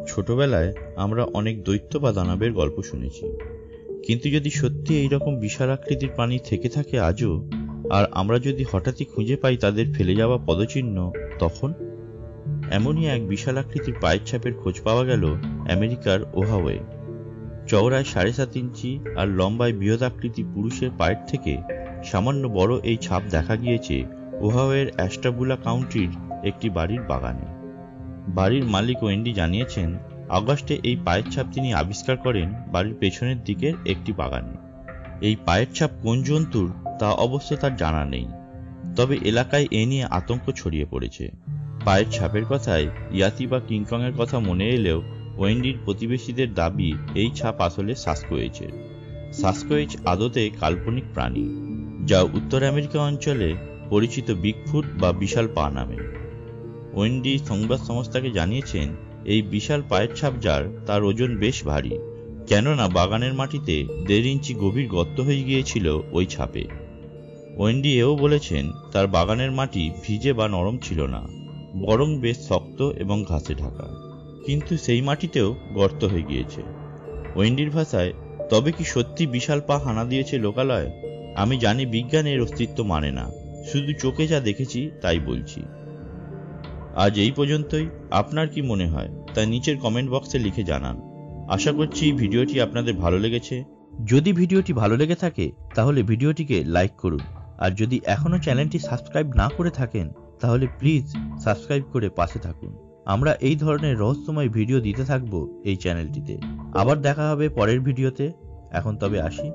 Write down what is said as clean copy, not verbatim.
ছোটবেলায় আমরা অনেক দৈত্য বা দানবের গল্প শুনেছি, কিন্তু যদি সত্যি এইরকম বিশাল আকৃতির প্রাণী থেকে থাকে আজও, আর আমরা যদি হঠাৎই খুঁজে পাই তাদের ফেলে যাওয়া পদচিহ্ন, তখন এমনই এক বিশাল আকৃতির পায়ের ছাপের খোঁজ পাওয়া গেল আমেরিকার ওহাওয়ে। চওড়ায় 7.5 ইঞ্চি আর লম্বায় বৃহৎ আকৃতি পুরুষের পায়ের থেকে সামান্য বড় এই ছাপ দেখা গিয়েছে ওহাওয়ের অ্যাস্টাবুলা কাউন্টির একটি বাড়ির বাগানে। বাড়ির মালিক ওয়েন্ডি জানিয়েছেন, আগস্টে এই পায়ের ছাপ তিনি আবিষ্কার করেন বাড়ির পেছনের দিকের একটি বাগানে। এই পায়ের ছাপ কোন জন্তুর তা অবশ্য তার জানা নেই, তবে এলাকায় এ নিয়ে আতঙ্ক ছড়িয়ে পড়েছে। পায়ের ছাপের কথায় ইয়াতি বা কিংকং এর কথা মনে এলেও ওয়েন্ডির প্রতিবেশীদের দাবি এই ছাপ আসলে সাসকোয়েচের। সাসকোয়েচ আদতে কাল্পনিক প্রাণী, যা উত্তর আমেরিকা অঞ্চলে পরিচিত বিগফুট বা বিশাল পা নামে। ওয়েন্ডি সংবাদ সংস্থাকে জানিয়েছেন, এই বিশাল পায়ের ছাপ যার, তার ওজন বেশ ভারী, কেননা বাগানের মাটিতে 1.5 ইঞ্চি গভীর গর্ত হয়ে গিয়েছিল ওই ছাপে। ওয়েন্ডি এও বলেছেন, তার বাগানের মাটি ভিজে বা নরম ছিল না, বরং বেশ শক্ত এবং ঘাসে ঢাকা, কিন্তু সেই মাটিতেও গর্ত হয়ে গিয়েছে। ওয়েন্ডির ভাষায়, তবে কি সত্যি বিশাল পা হানা দিয়েছে লোকালয়? আমি জানি বিজ্ঞান এর অস্তিত্ব মানে না, শুধু চোখে যা দেখেছি তাই বলছি। আজ এই পর্যন্তই। আপনার কি মনে হয় তা নিচের কমেন্ট বক্সে লিখে জানান। আশা করছি ভিডিওটি আপনাদের ভালো লেগেছে। যদি ভিডিওটি ভালো লেগে থাকে তাহলে ভিডিওটিকে লাইক করুন, আর যদি এখনো চ্যানেলটি সাবস্ক্রাইব না করে থাকেন তাহলে প্লিজ সাবস্ক্রাইব করে পাশে থাকুন। আমরা এই ধরনের রহস্যময় ভিডিও দিতে থাকবো এই চ্যানেলটিতে। আবার দেখা হবে পরের ভিডিওতে। এখন তবে আসি।